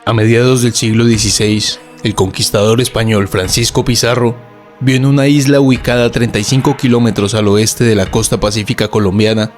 A mediados del siglo XVI, el conquistador español Francisco Pizarro vio en una isla ubicada a 35 kilómetros al oeste de la costa pacífica colombiana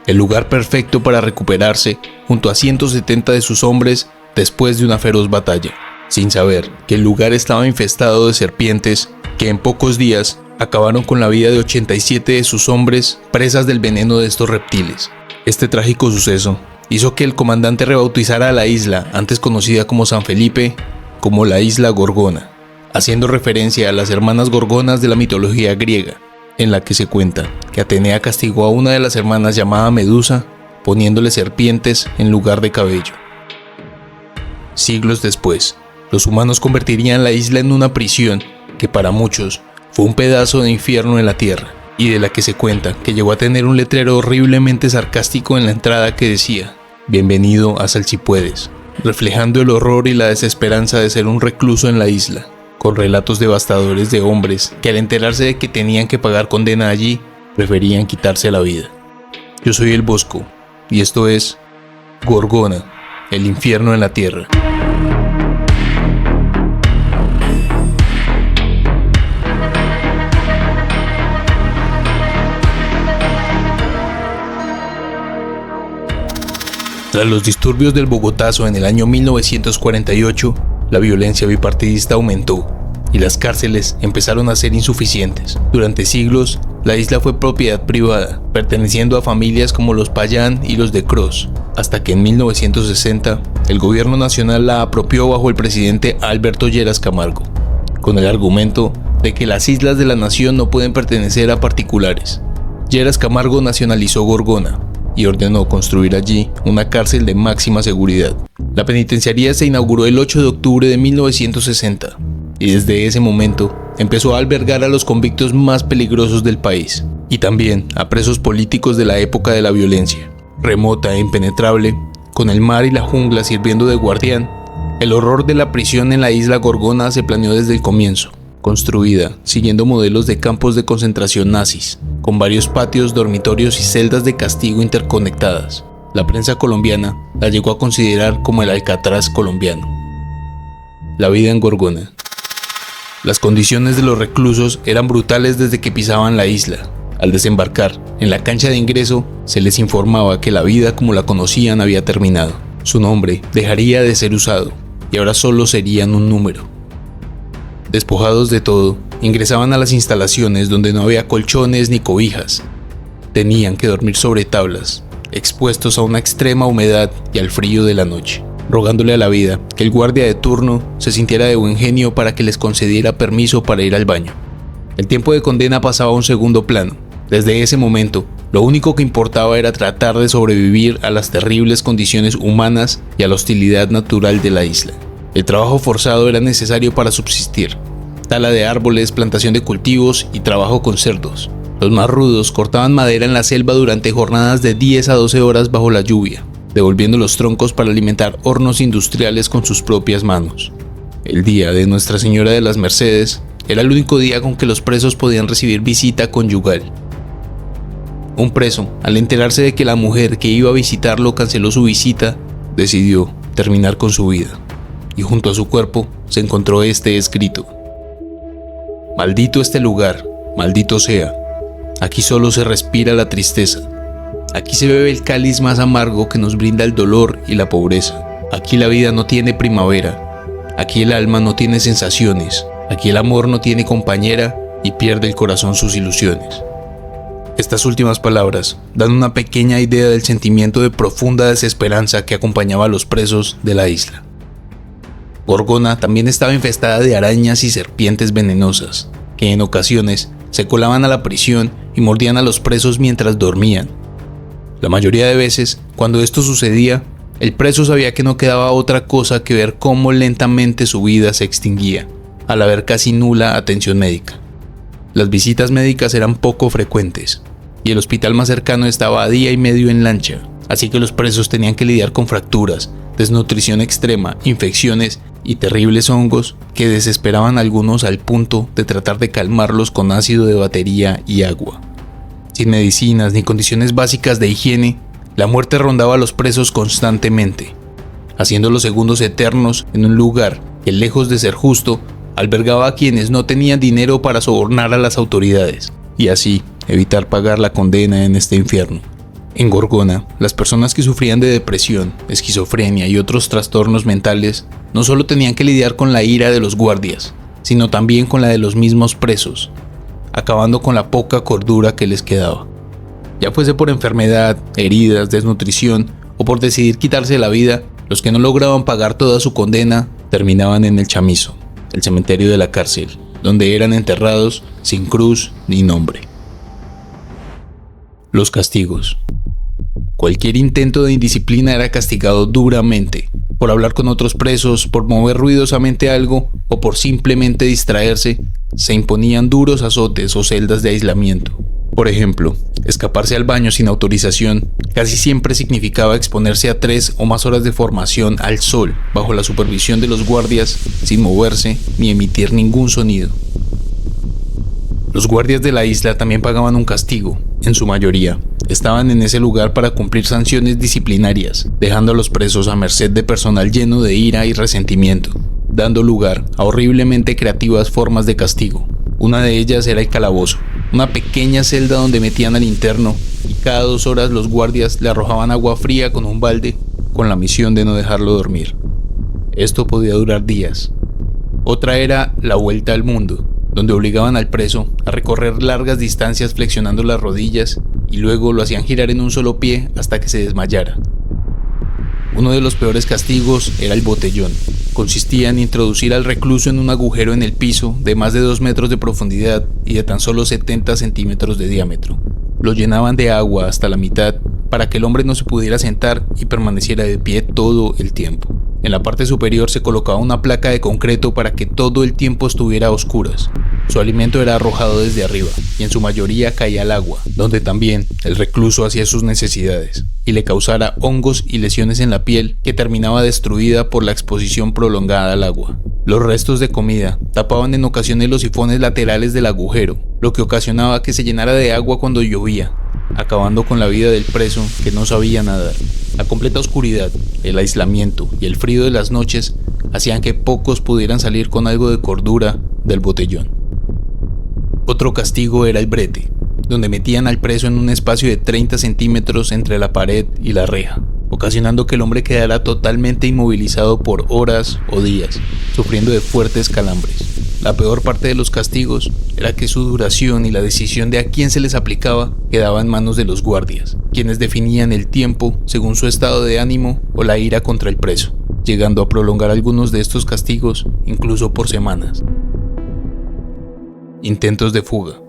el lugar perfecto para recuperarse junto a 170 de sus hombres después de una feroz batalla, sin saber que el lugar estaba infestado de serpientes que en pocos días acabaron con la vida de 87 de sus hombres presas del veneno de estos reptiles. Este trágico suceso hizo que el comandante rebautizara a la isla, antes conocida como San Felipe, como la isla Gorgona, haciendo referencia a las hermanas gorgonas de la mitología griega, en la que se cuenta que Atenea castigó a una de las hermanas llamada Medusa, poniéndole serpientes en lugar de cabello. Siglos después, los humanos convertirían la isla en una prisión que para muchos fue un pedazo de infierno en la tierra, y de la que se cuenta que llegó a tener un letrero horriblemente sarcástico en la entrada que decía: "Bienvenido a Salchipuedes", reflejando el horror y la desesperanza de ser un recluso en la isla, con relatos devastadores de hombres que al enterarse de que tenían que pagar condena allí, preferían quitarse la vida. Yo soy el Bosco, y esto es Gorgona, el infierno en la tierra. Tras los disturbios del Bogotazo en el año 1948, la violencia bipartidista aumentó y las cárceles empezaron a ser insuficientes. Durante siglos, la isla fue propiedad privada, perteneciendo a familias como los Payán y los de Cros, hasta que en 1960 el gobierno nacional la apropió bajo el presidente Alberto Lleras Camargo, con el argumento de que las islas de la nación no pueden pertenecer a particulares. Lleras Camargo nacionalizó Gorgona y ordenó construir allí una cárcel de máxima seguridad. La penitenciaría se inauguró el 8 de octubre de 1960 y desde ese momento empezó a albergar a los convictos más peligrosos del país y también a presos políticos de la época de la violencia. Remota e impenetrable, con el mar y la jungla sirviendo de guardián, el horror de la prisión en la isla Gorgona se planeó desde el comienzo, construida siguiendo modelos de campos de concentración nazis, con varios patios, dormitorios y celdas de castigo interconectadas. La prensa colombiana la llegó a considerar como el Alcatraz colombiano. La vida en Gorgona. Las condiciones de los reclusos eran brutales desde que pisaban la isla. Al desembarcar en la cancha de ingreso, se les informaba que la vida como la conocían había terminado. Su nombre dejaría de ser usado y ahora solo serían un número. Despojados de todo, ingresaban a las instalaciones donde no había colchones ni cobijas. Tenían que dormir sobre tablas, expuestos a una extrema humedad y al frío de la noche, rogándole a la vida que el guardia de turno se sintiera de buen genio para que les concediera permiso para ir al baño. El tiempo de condena pasaba a un segundo plano. Desde ese momento, lo único que importaba era tratar de sobrevivir a las terribles condiciones humanas y a la hostilidad natural de la isla. El trabajo forzado era necesario para subsistir. Tala de árboles, plantación de cultivos y trabajo con cerdos. Los más rudos cortaban madera en la selva durante jornadas de 10 a 12 horas bajo la lluvia, devolviendo los troncos para alimentar hornos industriales con sus propias manos. El día de Nuestra Señora de las Mercedes era el único día con que los presos podían recibir visita conyugal. Un preso, al enterarse de que la mujer que iba a visitarlo canceló su visita, decidió terminar con su vida. Y junto a su cuerpo se encontró este escrito: "Maldito este lugar, maldito sea. Aquí solo se respira la tristeza. Aquí se bebe el cáliz más amargo que nos brinda el dolor y la pobreza. Aquí la vida no tiene primavera. Aquí el alma no tiene sensaciones. Aquí el amor no tiene compañera y pierde el corazón sus ilusiones". Estas últimas palabras dan una pequeña idea del sentimiento de profunda desesperanza que acompañaba a los presos de la isla. Gorgona también estaba infestada de arañas y serpientes venenosas, que en ocasiones se colaban a la prisión y mordían a los presos mientras dormían. La mayoría de veces, cuando esto sucedía, el preso sabía que no quedaba otra cosa que ver cómo lentamente su vida se extinguía, al haber casi nula atención médica. Las visitas médicas eran poco frecuentes, y el hospital más cercano estaba a día y medio en lancha, así que los presos tenían que lidiar con fracturas, desnutrición extrema, infecciones y terribles hongos que desesperaban a algunos al punto de tratar de calmarlos con ácido de batería y agua. Sin medicinas ni condiciones básicas de higiene, la muerte rondaba a los presos constantemente. haciendo los segundos eternos en un lugar que, lejos de ser justo, albergaba a quienes no tenían dinero para sobornar a las autoridades y así evitar pagar la condena en este infierno. En Gorgona, las personas que sufrían de depresión, esquizofrenia y otros trastornos mentales no solo tenían que lidiar con la ira de los guardias, sino también con la de los mismos presos, acabando con la poca cordura que les quedaba. Ya fuese por enfermedad, heridas, desnutrición o por decidir quitarse la vida, los que no lograban pagar toda su condena terminaban en el chamizo, el cementerio de la cárcel, donde eran enterrados sin cruz ni nombre. Los castigos. Cualquier intento de indisciplina era castigado duramente, por hablar con otros presos, por mover ruidosamente algo o por simplemente distraerse. Se imponían duros azotes o celdas de aislamiento. Por ejemplo, escaparse al baño sin autorización casi siempre significaba exponerse a 3 o más horas de formación al sol, bajo la supervisión de los guardias, sin moverse ni emitir ningún sonido. Los guardias de la isla también pagaban un castigo. En su mayoría, estaban en ese lugar para cumplir sanciones disciplinarias, dejando a los presos a merced de personal lleno de ira y resentimiento, dando lugar a horriblemente creativas formas de castigo. Una de ellas era el calabozo, una pequeña celda donde metían al interno y cada 2 horas los guardias le arrojaban agua fría con un balde con la misión de no dejarlo dormir. Esto podía durar días. Otra era la vuelta al mundo, donde obligaban al preso a recorrer largas distancias flexionando las rodillas y luego lo hacían girar en un solo pie hasta que se desmayara. Uno de los peores castigos era el botellón. Consistía en introducir al recluso en un agujero en el piso de más de 2 metros de profundidad y de tan solo 70 centímetros de diámetro. Lo llenaban de agua hasta la mitad para que el hombre no se pudiera sentar y permaneciera de pie todo el tiempo. En la parte superior se colocaba una placa de concreto para que todo el tiempo estuviera a oscuras. Su alimento era arrojado desde arriba y en su mayoría caía al agua, donde también el recluso hacía sus necesidades, y le causara hongos y lesiones en la piel que terminaba destruida por la exposición prolongada al agua. Los restos de comida tapaban en ocasiones los sifones laterales del agujero, lo que ocasionaba que se llenara de agua cuando llovía, acabando con la vida del preso que no sabía nadar. La completa oscuridad, el aislamiento y el frío de las noches hacían que pocos pudieran salir con algo de cordura del botellón. Otro castigo era el brete, donde metían al preso en un espacio de 30 centímetros entre la pared y la reja, ocasionando que el hombre quedara totalmente inmovilizado por horas o días, sufriendo de fuertes calambres. La peor parte de los castigos era que su duración y la decisión de a quién se les aplicaba quedaba en manos de los guardias, quienes definían el tiempo según su estado de ánimo o la ira contra el preso, llegando a prolongar algunos de estos castigos incluso por semanas. Intentos de fuga.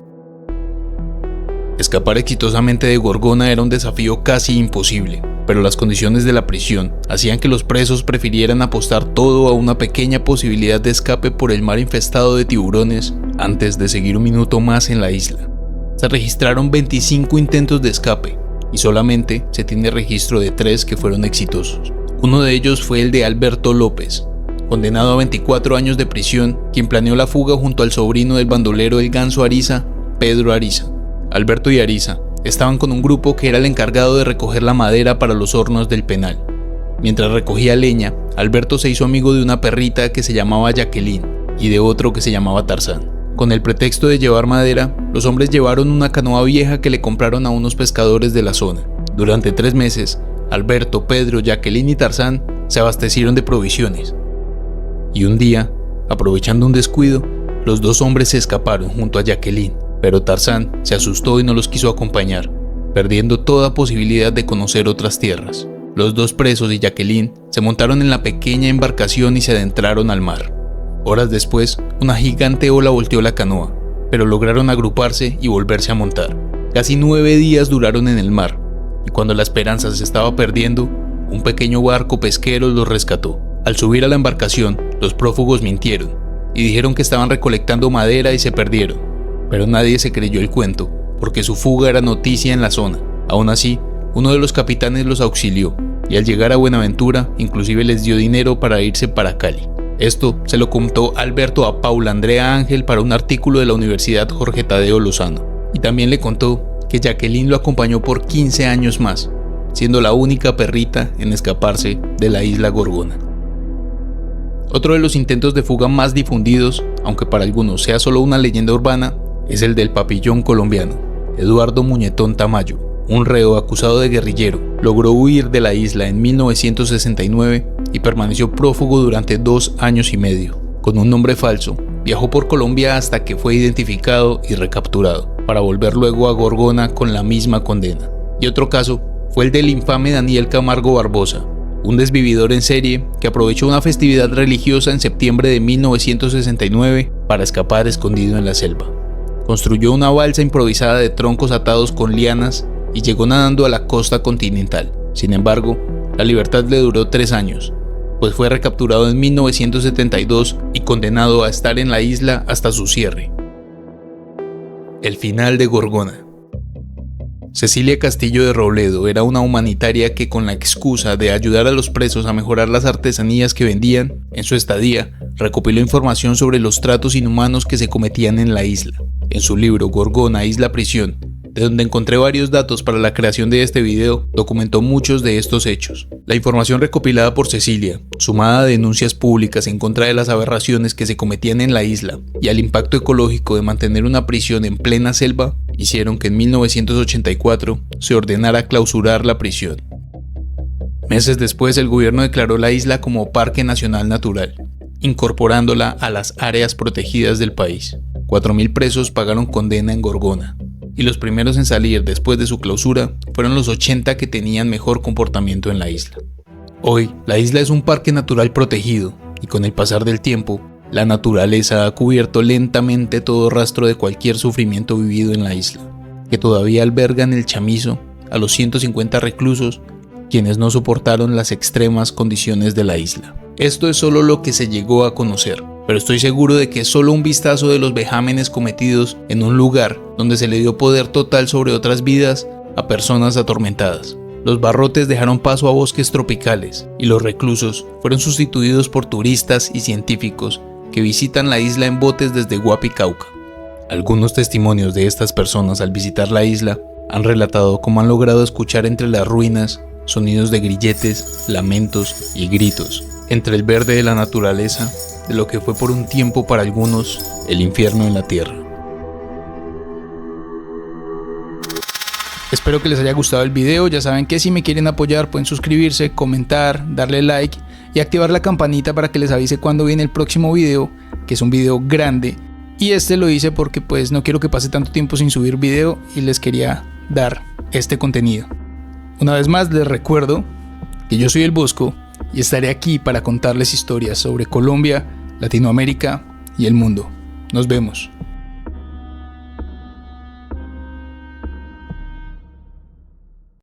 Escapar exitosamente de Gorgona era un desafío casi imposible, pero las condiciones de la prisión hacían que los presos prefirieran apostar todo a una pequeña posibilidad de escape por el mar infestado de tiburones antes de seguir un minuto más en la isla. Se registraron 25 intentos de escape y solamente se tiene registro de 3 que fueron exitosos. Uno de ellos fue el de Alberto López, condenado a 24 años de prisión, quien planeó la fuga junto al sobrino del bandolero El Ganso Ariza, Pedro Ariza. Alberto y Ariza estaban con un grupo que era el encargado de recoger la madera para los hornos del penal. Mientras recogía leña, Alberto se hizo amigo de una perrita que se llamaba Jacqueline y de otro que se llamaba Tarzán. Con el pretexto de llevar madera, los hombres llevaron una canoa vieja que le compraron a unos pescadores de la zona. Durante 3 meses, Alberto, Pedro, Jacqueline y Tarzán se abastecieron de provisiones. Y un día, aprovechando un descuido, los 2 hombres se escaparon junto a Jacqueline, pero Tarzán se asustó y no los quiso acompañar, perdiendo toda posibilidad de conocer otras tierras. Los 2 presos y Jacqueline se montaron en la pequeña embarcación y se adentraron al mar. Horas después, una gigante ola volteó la canoa, pero lograron agruparse y volverse a montar. Casi 9 días duraron en el mar, y cuando la esperanza se estaba perdiendo, un pequeño barco pesquero los rescató. Al subir a la embarcación, los prófugos mintieron y dijeron que estaban recolectando madera y se perdieron, pero nadie se creyó el cuento, porque su fuga era noticia en la zona. Aún así, uno de los capitanes los auxilió, y al llegar a Buenaventura, inclusive les dio dinero para irse para Cali. Esto se lo contó Alberto a Paula Andrea Ángel para un artículo de la Universidad Jorge Tadeo Lozano, y también le contó que Jacqueline lo acompañó por 15 años más, siendo la única perrita en escaparse de la isla Gorgona. Otro de los intentos de fuga más difundidos, aunque para algunos sea solo una leyenda urbana, es el del papillón colombiano. Eduardo Muñetón Tamayo, un reo acusado de guerrillero, logró huir de la isla en 1969 y permaneció prófugo durante 2 años y medio. Con un nombre falso, viajó por Colombia hasta que fue identificado y recapturado, para volver luego a Gorgona con la misma condena. Y otro caso fue el del infame Daniel Camargo Barbosa, un desvividor en serie que aprovechó una festividad religiosa en septiembre de 1969 para escapar escondido en la selva. Construyó una balsa improvisada de troncos atados con lianas y llegó nadando a la costa continental. Sin embargo, la libertad le duró 3 años, pues fue recapturado en 1972 y condenado a estar en la isla hasta su cierre. El final de Gorgona. Cecilia Castillo de Robledo era una humanitaria que, con la excusa de ayudar a los presos a mejorar las artesanías que vendían en su estadía, recopiló información sobre los tratos inhumanos que se cometían en la isla. En su libro Gorgona, Isla Prisión, de donde encontré varios datos para la creación de este video, documentó muchos de estos hechos. La información recopilada por Cecilia, sumada a denuncias públicas en contra de las aberraciones que se cometían en la isla y al impacto ecológico de mantener una prisión en plena selva, hicieron que en 1984 se ordenara clausurar la prisión. Meses después, el gobierno declaró la isla como Parque Nacional Natural, incorporándola a las áreas protegidas del país. 4.000 presos pagaron condena en Gorgona, y los primeros en salir después de su clausura fueron los 80 que tenían mejor comportamiento en la isla. Hoy, la isla es un parque natural protegido, y con el pasar del tiempo, la naturaleza ha cubierto lentamente todo rastro de cualquier sufrimiento vivido en la isla, que todavía albergan el chamizo a los 150 reclusos, quienes no soportaron las extremas condiciones de la isla. Esto es solo lo que se llegó a conocer, pero estoy seguro de que es solo un vistazo de los vejámenes cometidos en un lugar donde se le dio poder total sobre otras vidas a personas atormentadas. Los barrotes dejaron paso a bosques tropicales y los reclusos fueron sustituidos por turistas y científicos que visitan la isla en botes desde Guapi, Cauca. Algunos testimonios de estas personas al visitar la isla han relatado cómo han logrado escuchar entre las ruinas sonidos de grilletes, lamentos y gritos, entre el verde de la naturaleza, de lo que fue por un tiempo para algunos el infierno en la tierra. Espero que les haya gustado el video. Ya saben que si me quieren apoyar pueden suscribirse, comentar, darle like y activar la campanita para que les avise cuando viene el próximo video, que es un video grande. Y este lo hice porque pues no quiero que pase tanto tiempo sin subir video y les quería dar este contenido. Una vez más les recuerdo que yo soy el Bosco y estaré aquí para contarles historias sobre Colombia, Latinoamérica y el mundo. Nos vemos.